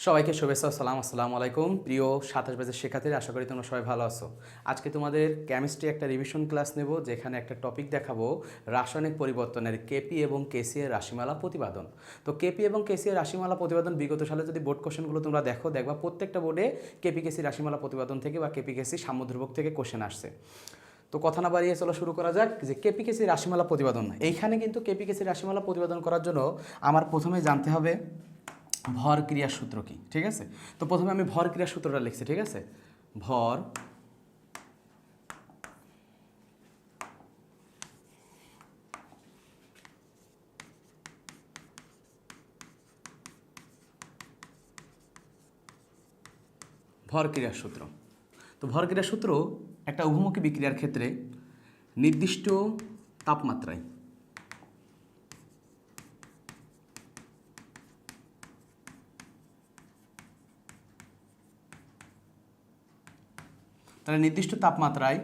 সবাইকে শুভেচ্ছা সালাম আসসালামু আলাইকুম। প্রিয় 27 ব্যাচের শিক্ষার্থীরা, আশা করি তোমরা সবাই ভালো আছো। আজকে তোমাদের কেমিস্ট্রি একটা রিভিশন ক্লাস নেব, যেখানে একটা টপিক দেখাবো রাসায়নিক পরিবর্তনের কেপি এবং কেসি এর রাশিমালা প্রতিপাদন। তো কেপি এবং কেসি এর রাশিমালা প্রতিপাদন বিগত সালে যদি বোর্ড কোশ্চেনগুলো তোমরা দেখবা প্রত্যেকটা বোর্ডে কেপি কেসি রাশিমালা প্রতিপাদন থেকে বা কেপি কেসি সামুদ্রিক থেকে কোশ্চেন আসছে। তো কথা না বাড়িয়ে চলো শুরু করা যাক যে কেপি কেসি রাশিমালা প্রতিপাদন। এইখানে কিন্তু কেপি কেসি রাশিমালা প্রতিপাদন করার জন্য আমার প্রথমে জানতে হবে ভর ক্রিয়ার সূত্র কি। ঠিক আছে, তো প্রথমে আমি ভর ক্রিয়ার সূত্রটা লিখছি। ঠিক আছে, ভর ক্রিয়ার সূত্র। তো ভর ক্রিয়ার সূত্র একটা উভমুখী বিক্রিয়ার ক্ষেত্রে নির্দিষ্ট তাপমাত্রায় তাহলে নির্দিষ্ট তাপমাত্রায়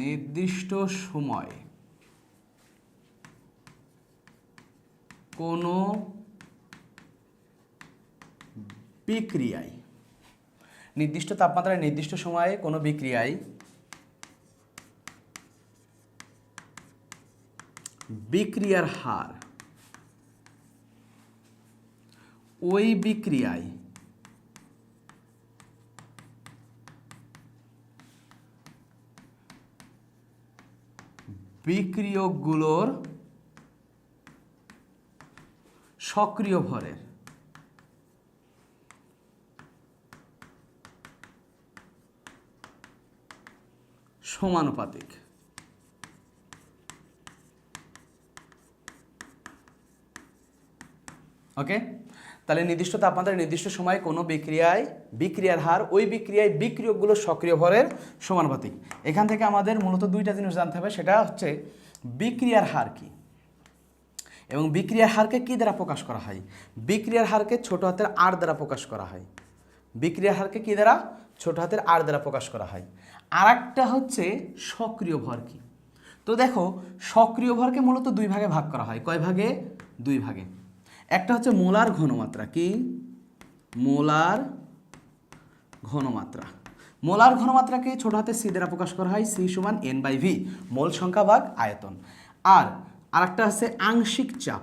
নির্দিষ্ট সময় কোনো বিক্রিয়ায়, নির্দিষ্ট তাপমাত্রায় নির্দিষ্ট সময়ে কোনো বিক্রিয়ায় বিক্রিয়ার হার ওই বিক্রিয়ায় বিক্রিয়কগুলোর সক্রিয় ভরের সমানুপাতিক। ওকে, তাহলে নির্দিষ্ট তাপমাত্রায় নির্দিষ্ট সময়ে কোনো বিক্রিয়ায় বিক্রিয়ার হার ওই বিক্রিয়ায় বিক্রিয়কগুলোর সক্রিয় ভরের সমানুপাতিক। এখান থেকে আমাদের মূলত দুইটা জিনিস জানতে হবে, সেটা হচ্ছে বিক্রিয়ার হার কি এবং বিক্রিয়ার হারকে কি দ্বারা প্রকাশ করা হয়। বিক্রিয়ার হারকে ছোট হাতের আর দ্বারা প্রকাশ করা হয়। বিক্রিয়ার হারকে কি দ্বারা? ছোট হাতের আর দ্বারা প্রকাশ করা হয়। আর একটা হচ্ছে সক্রিয় ভর কি। তো দেখো, সক্রিয় ভরকে মূলত দুই ভাগে ভাগ করা হয়। কয় ভাগে? দুই ভাগে। একটা হচ্ছে মোলার ঘনমাত্রা। কি? মোলার ঘনমাত্রা। মোলার ঘনমাত্রাকে ছোট হাতে সি দ্বারা প্রকাশ করা হয়। সি সমান N/V, মোল সংখ্যা ভাগ আয়তন। আর আরেকটা আছে আংশিক চাপ।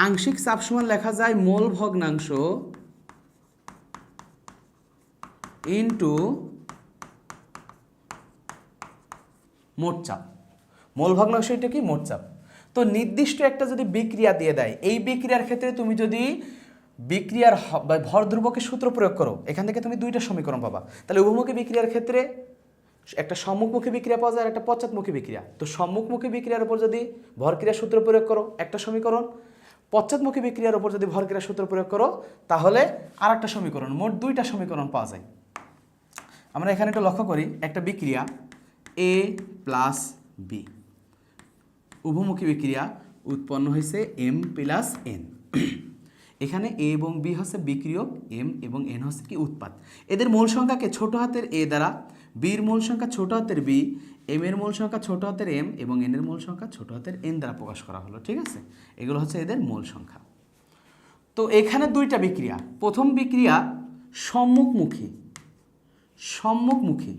আংশিক চাপ সমান লেখা যায় মোল ভগ্নাংশ ইন্টু মোট চাপ। মোল ভগ্নাংশ এটা কি? মোট চাপ। তো নির্দিষ্ট একটা যদি বিক্রিয়া দিয়ে দেয়, এই বিক্রিয়ার ক্ষেত্রে তুমি যদি বিক্রিয়ার ভর ধ্রুবকের সূত্র প্রয়োগ করো, এখান থেকে তুমি দুইটা সমীকরণ পাবা। তাহলে উভমুখী বিক্রিয়ার ক্ষেত্রে একটা সম্মুখমুখী বিক্রিয়া পাওয়া যায় আর একটা পশ্চাৎমুখী বিক্রিয়া। তো সম্মুখমুখী বিক্রিয়ার উপর যদি ভর ক্রিয়ার সূত্র প্রয়োগ করো একটা সমীকরণ, পশ্চাৎমুখী বিক্রিয়ার উপর যদি ভর ক্রিয়ার সূত্র প্রয়োগ করো তাহলে আর একটা সমীকরণ, মোট দুইটা সমীকরণ পাওয়া যায়। আমরা এখানে একটু লক্ষ্য করি, একটা বিক্রিয়া A প্লাস B, উভমুখী বিক্রিয়া উৎপন্ন হয়েছে M প্লাস N। এখানে A এবং B হচ্ছে বিক্রিয়ক, M এবং N হচ্ছে কি? উৎপাদ। এদের মূল সংখ্যাকে ছোট হাতের A দ্বারা, B এর মূল সংখ্যা ছোট হাতের B, M এর মূল সংখ্যা ছোট হাতের M এবং N এর মূল সংখ্যা ছোট হাতের N দ্বারা প্রকাশ করা হলো। ঠিক আছে, এগুলো হচ্ছে এদের মূল সংখ্যা। তো এখানে দুইটা বিক্রিয়া। প্রথম বিক্রিয়া সম্মুখমুখী, সম্মুখমুখী।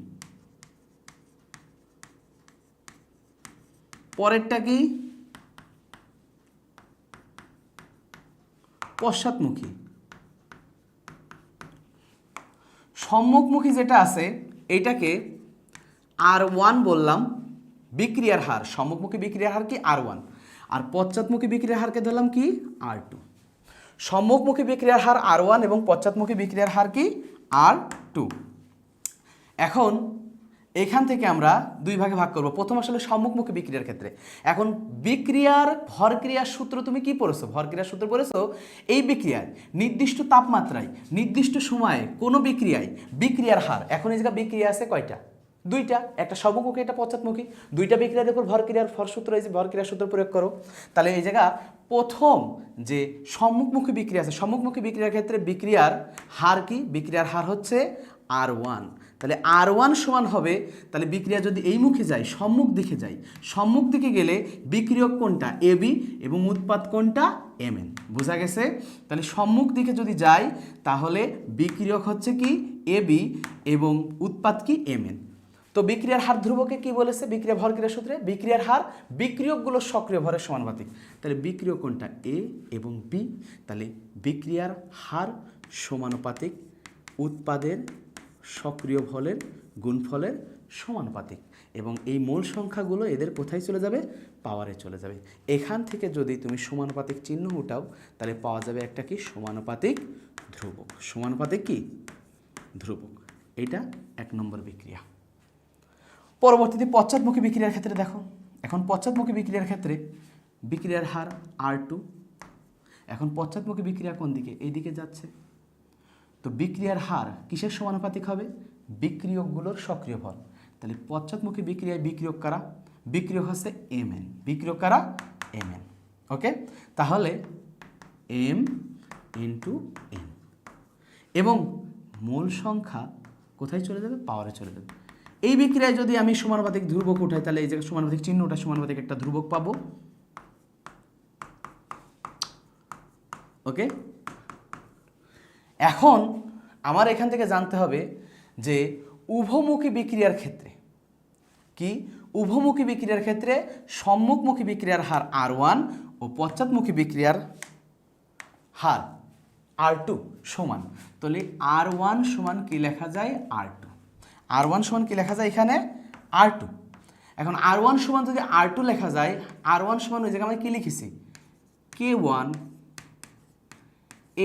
পরেরটা কি? পশ্চাৎমুখী। সম্মুখমুখী যেটা আছে এইটাকে R1 বললাম, বিক্রিয়ার হার। সম্মুখমুখী বিক্রিয়ার হার কি? R1। আর পশ্চাৎমুখী বিক্রিয়ার হারকে ধরলাম কি? R2। সম্মুখমুখী বিক্রিয়ার হার R1 এবং পশ্চাৎমুখী বিক্রিয়ার হার কি? R2। এখন এখান থেকে আমরা দুই ভাগে ভাগ করব। প্রথম আসলে সম্মুখমুখী বিক্রিয়ার ক্ষেত্রে। এখন বিক্রিয়ার ভর ক্রিয়ার সূত্র তুমি কি পড়েছো? ভর ক্রিয়ার সূত্র পড়েছো। এই বিক্রিয়ায় নির্দিষ্ট তাপমাত্রায় নির্দিষ্ট সময়ে কোনো বিক্রিয়ায় বিক্রিয়ার হার, এখন এই জায়গায় বিক্রিয়া আছে কয়টা? দুইটা, একটা সম্মুখমুখী একটা পশ্চাৎমুখী। দুইটা বিক্রিয়ার উপর ভর ক্রিয়ার ভর সূত্র, এই যে ভর ক্রিয়ার সূত্র প্রয়োগ করো। তাহলে এই জায়গা প্রথম যে সম্মুখমুখী বিক্রিয়া আছে, সম্মুখমুখী বিক্রিয়ার ক্ষেত্রে বিক্রিয়ার হার কি? বিক্রিয়ার হার হচ্ছে R1। তাহলে R1 সমান হবে, তাহলে বিক্রিয়া যদি এই মুখে যায়, সম্মুখ দিকে যায়, সম্মুখ দিকে গেলে বিক্রিয়ক কোনটা AB এবং উৎপাদ কোনটা Mn। বোঝা গেছে? তাহলে সম্মুখ দিকে যদি যাই তাহলে বিক্রিয়ক হচ্ছে কি AB এবং উৎপাদ কি Mn। তো বিক্রিয়ার হার ধ্রুবকে কি বলেছে বিক্রিয়া ভরক্রিয়া সূত্রে? বিক্রিয়ার হার বিক্রিয়কগুলোর সক্রিয় ভরের সমানুপাতিক। তাহলে বিক্রিয়ক কোনটা A এবং B, তাহলে বিক্রিয়ার হার সমানুপাতিক উৎপাদের সক্রিয় ভরের গুণফলের সমানুপাতিক। এবং এই মূল সংখ্যাগুলো এদের কোথায় চলে যাবে? পাওয়ারে চলে যাবে। এখান থেকে যদি তুমি সমানুপাতিক চিহ্ন উঠাও তাহলে পাওয়া যাবে একটা কি সমানুপাতিক ধ্রুবক। সমানুপাতিক কি ধ্রুবক। এটা 1 নম্বর বিক্রিয়া। পরবর্তীতে পশ্চাৎমুখী বিক্রিয়ার ক্ষেত্রে দেখো, এখন পশ্চাৎমুখী বিক্রিয়ার ক্ষেত্রে বিক্রিয়ার হার R2। এখন পশ্চাৎমুখী বিক্রিয়া কোন দিকে? এই দিকে যাচ্ছে। তো বিক্রিয়ার হার কিসের সমানুপাতিক হবে? বিক্রিয়কগুলোর সক্রিয় ভর। তাহলে পশ্চাৎমুখী বিক্রিয়ায় বিক্রিয়ক কারা? বিক্রিয়ক হচ্ছে Mn। বিক্রিয়ক কারা? Mn। ওকে, তাহলে M ইন্টু N এবং মূল সংখ্যা কোথায় চলে যাবে? পাওয়ারে চলে যাবে। এই বিক্রিয়ায় যদি আমি সমানুপাতিক ধ্রুবক উঠাই তাহলে এই যে সমানুপাতিক চিহ্ন ওটা সমানুপাতিক একটা ধ্রুবক পাবো। ওকে, এখন আমার এখান থেকে জানতে হবে যে উভমুখী বিক্রিয়ার ক্ষেত্রে কি, উভমুখী বিক্রিয়ার ক্ষেত্রে সম্মুখমুখী বিক্রিয়ার হার R1 ও পশ্চাৎমুখী বিক্রিয়ার হার R2 সমান। তাহলে R1 সমান কি লেখা যায়? R2। R1 সমান কি লেখা যায় এখানে? R2। এখন R1 সমান যদি R2 লেখা যায়, R1 সমান ওই জায়গায় আমরা কি লিখেছি? K1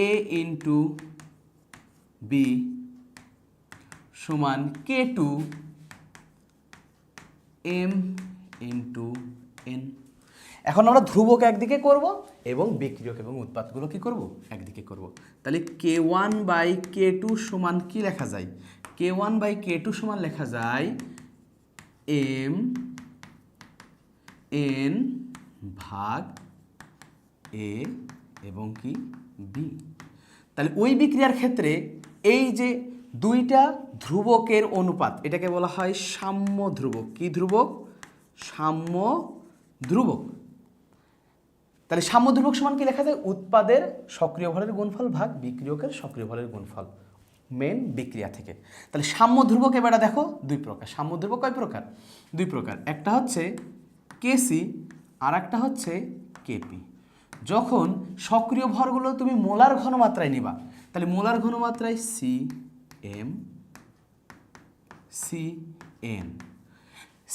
A ইন্টু B সমান K2 M ইন্টু N। এখন আমরা ধ্রুবক একদিকে করব এবং বিক্রিয়ক এবং উৎপাদগুলো কি করব? একদিকে করব। তাহলে K1 বাই K2 সমান কি লেখা যায়? K1 বাই K2 সমান লেখা যায় M N ভাগ A এবং কি B। তাহলে ওই বিক্রিয়ার ক্ষেত্রে এই যে দুইটা ধ্রুবকের অনুপাত, এটাকে বলা হয় সাম্য ধ্রুবক। কি ধ্রুবক? সাম্য ধ্রুবক। তাহলে সাম্য ধ্রুবক সমান কি লেখা যায়? উৎপাদের সক্রিয় ভরের গুণফল ভাগ বিক্রিয়কের সক্রিয় ভরের গুণফল মেন বিক্রিয়া থেকে। তাহলে সাম্য ধ্রুবক এবার দেখো দুই প্রকার। সাম্য ধ্রুবক কয় প্রকার? দুই প্রকার। একটা হচ্ছে কেসি আর একটা হচ্ছে কেপি। যখন সক্রিয় ভরগুলো তুমি মোলার ঘনমাত্রায় নিবা তাহলে মোলার ঘনমাত্রায় CM CN।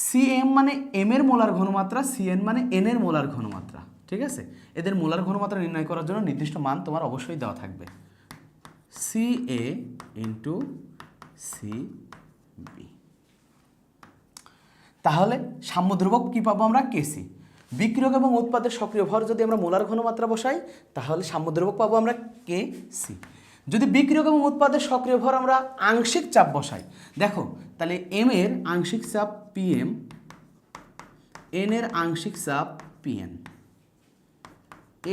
CM মানে M এর মোলার ঘনমাত্রা, CN মানে N এর মোলার ঘনমাত্রা। ঠিক আছে, এদের মোলার ঘনমাত্রা নির্ণয় করার জন্য নির্দিষ্ট মান তোমার অবশ্যই দেওয়া থাকবে। CA into CB। তাহলে সাম্য ধ্রুবক কি পাবো আমরা? কেসি। বিক্রিয়ক এবং উৎপাদের সক্রিয় ভর যদি আমরা মোলার ঘনমাত্রা বসাই তাহলে সাম্য ধ্রুবক পাবো আমরা কেসি। যদি বিক্রিয়ক এবং উৎপাদের সক্রিয় ভর আমরা আংশিক চাপ বসাই, দেখো তাহলে এম এর আংশিক চাপ PM, এন এর আংশিক চাপ PN,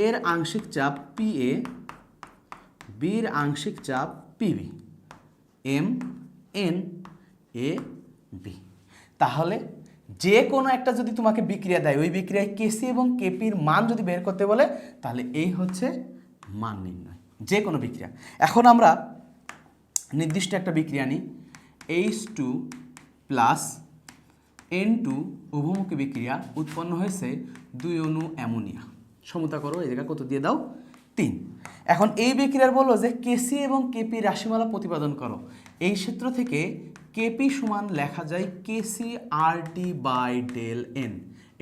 এর আংশিক চাপ PA, বির আংশিক চাপ PB, M N A B। তাহলে যে কোনো একটা যদি তোমাকে বিক্রিয়া দেয় ওই বিক্রিয়ায় কেসি এবং কেপির মান যদি বের করতে বলে তাহলে এই হচ্ছে মান নির্ণয় যে কোনো বিক্রিয়া। এখন আমরা নির্দিষ্ট একটা বিক্রিয়া নিই, H2 প্লাস N2 উভমুখী বিক্রিয়া, উৎপন্ন হয়েছে 2 অণু অ্যামোনিয়া। সমতা করো, এই জায়গায় কত দিয়ে দাও? 3। এখন এই বিক্রিয়ার বললো যে কেসি এবং কেপি রাশিমালা প্রতিপাদন করো। এই সূত্র থেকে কেপি সমান লেখা যায় কেসি RT বাই ডেল N।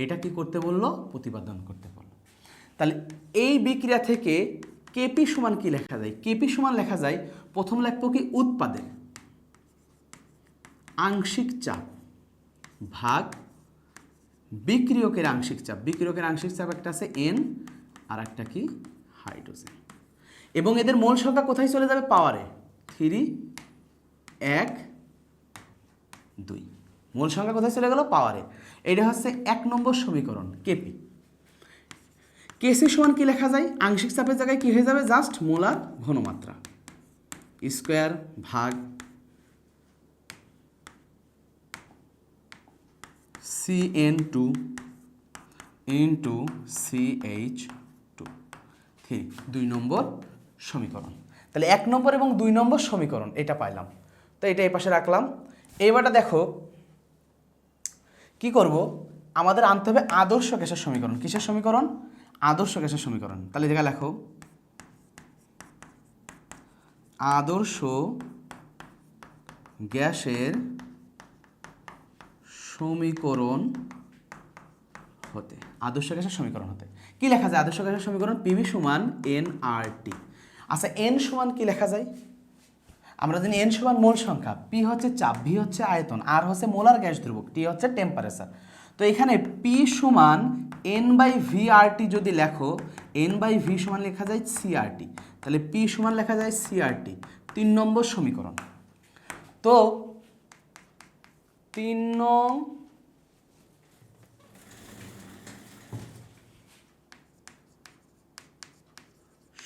এটা কি করতে বললো? প্রতিপাদন করতে বললো। তাহলে এই বিক্রিয়া থেকে কেপি সমান কি লেখা যায়? কেপি সমান লেখা যায়, প্রথম লিখবো কি উৎপাদের আংশিক চাপ ভাগ বিক্রিয়কের আংশিক চাপ। বিক্রিয়কের আংশিক চাপ একটা আছে N আর একটা কি হাইড্রোজেন, এবং এদের মোল সংখ্যা কোথায় চলে যাবে? পাওয়ারে 3 1 2। মোল সংখ্যা কোথায় চলে গেল? পাওয়ারে। এটা হচ্ছে 1 নম্বর সমীকরণ কেপি। কেসি সমান কি লেখা যায়? আংশিক চাপের জায়গায় কি হয়ে যাবে? জাস্ট মোলার ঘনমাত্রা স্কোয়ার ভাগ CN2 ইন্টু CH2 2 নম্বর সমীকরণ। তাহলে 1 নম্বর এবং 2 নম্বর সমীকরণ এটা পাইলাম, তো এটা এই পাশে রাখলাম। এইবারটা দেখো কি করব, আমাদের আনতে হবে আদর্শ গ্যাসের সমীকরণ। কিসের সমীকরণ? আদর্শ গ্যাসের সমীকরণ। তাহলে জায়গা লেখো আদর্শ গ্যাসের সমীকরণ হতে, আদর্শ গ্যাসের সমীকরণ হতে কি লেখা যায়? আদর্শ গ্যাসের সমীকরণ পিভি সমান এনআরটি। আচ্ছা এন সমান কি লেখা যায়? আমরা জানি এন সমান মোল সংখ্যা, পি হচ্ছে চাপ, ভি হচ্ছে আয়তন, আর হচ্ছে মোলার গ্যাস ধ্রুবক, টি হচ্ছে টেম্পারেচার। তো এখানে পি সমান এন বাই ভি আর টি যদি লেখো, এন বাই ভি সমান লেখা যায় সিআরটি, তাহলে পি সমান লেখা যায় সিআরটি। 3 নম্বর সমীকরণ। তো 3 নং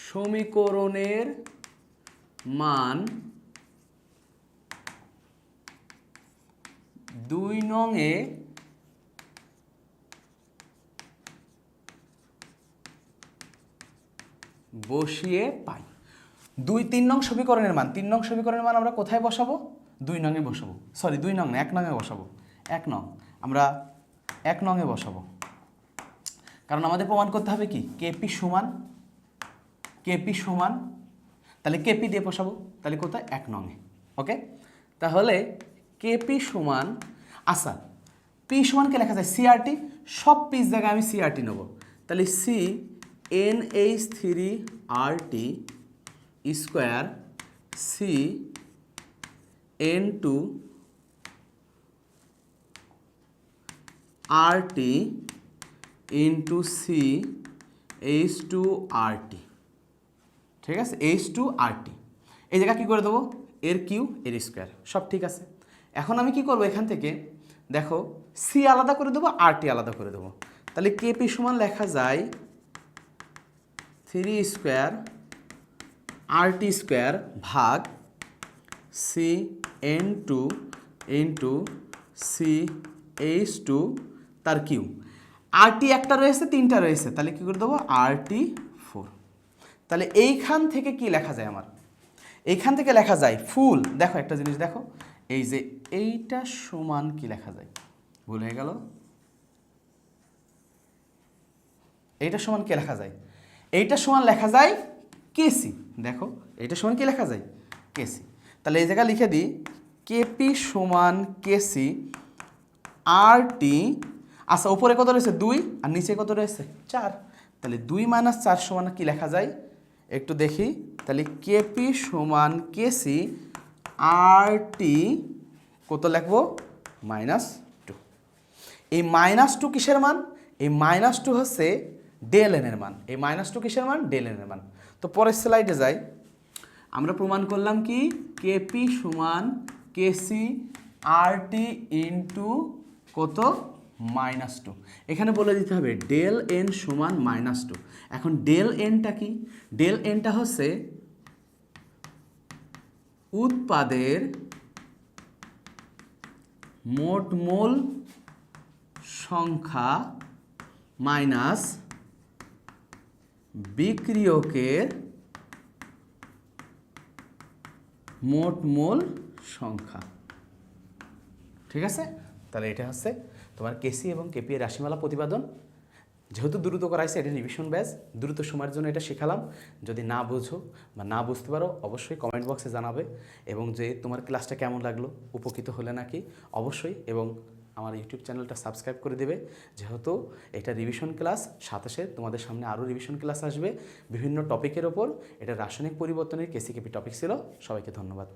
সমীকরণের মান 2 নংয়ে বসিয়ে পাই। 3 নং সমীকরণের মান, 3 নং সমীকরণের মান আমরা কোথায় বসাবো? 2 নংয়ে বসাবো। সরি 2 নং না, 1 নংয়ে বসাবো। 1 নং আমরা 1 নংয়ে বসাবো, কারণ আমাদের প্রমাণ করতে হবে কি কেপি সমান, তাহলে কেপি দিয়ে বসাবো, তাহলে কোথায়? 1 নংয়ে। ওকে, তাহলে কেপি সমান, আচ্ছা পি সমানকে লেখা যায় সিআরটি, সব পিস জায়গায় আমি সিআরটি নেব, তাহলে C NH3RT square C N2RT into CH2RT। ঠিক আছে, H2RT এই জায়গা কী করে দেবো? এর কিউ এর স্কোয়ার, সব ঠিক আছে। এখন আমি কি করব, এখান থেকে দেখো সি আলাদা করে দেবো, আরটি আলাদা করে দেবো, তাহলে কেপি সমান লেখা যায় 3 স্কোয়ার আরটি স্কোয়ার ভাগ CN2 ইন্টু CH2 তার কিউ। আরটি একটা রয়েছে, 3টা রয়েছে, তাহলে কী করে দেবো? RT4। তাহলে এইখান থেকে কি লেখা যায় আমার? এইখান থেকে লেখা যায় ফুল, দেখো একটা জিনিস দেখো, এই যে এইটা সমান কি লেখা যায়? ভুল হয়ে গেল। এইটা সমান কি লেখা যায়? এইটা সমান লেখা যায় কেসি। দেখো এইটা সমান কি লেখা যায়? কেসি। তাহলে এই জায়গা লিখে দিই কেপি সমান কেসি আরটি। আচ্ছা উপরে কত রয়েছে? 2, আর নিচে কত রয়েছে? 4। তাহলে 2 - 4 সমান কি লেখা যায়? একটু দেখি, তাহলে কেপি সমান কেসি আরটি কত লিখবো? -2। এই -2 কিসের মান? এই -2 হচ্ছে ডেল এন এর মান। এই -2 কিসের মান? ডেল এন এর মান। তো পরের স্লাইডে যাই, আমরা প্রমাণ করলাম কি কেপি সমান কেসি আরটি ইন্টু কত? -2। এখানে বলে দিতে হবে ডেল এন সমান -2। এখন ডেল এনটা কি? ডেল এনটা হচ্ছে উৎপাদের মোট মোল সংখ্যা মাইনাস বিক্রিয়কের মোট মোল সংখ্যা। ঠিক আছে, তাহলে এটা হচ্ছে তোমার কেসি এবং কেপি এর রাশিমালা প্রতিপাদন। যেহেতু দ্রুত করাইছে, এটা রিভিশন ব্যাচ, দ্রুত সময়ের জন্য এটা শেখালাম। যদি না বুঝো বা না বুঝতে পারো অবশ্যই কমেন্ট বক্সে জানাবে, এবং যে তোমার ক্লাসটা কেমন লাগলো, উপকৃত হলে নাকি অবশ্যই, এবং আমার ইউটিউব চ্যানেলটা সাবস্ক্রাইব করে দেবে। যেহেতু এটা রিভিশন ক্লাস, সাথে তোমাদের সামনে আরও রিভিশন ক্লাস আসবে বিভিন্ন টপিকের ওপর। এটা রাসায়নিক পরিবর্তনের কেসি কেপি টপিক ছিল। সবাইকে ধন্যবাদ।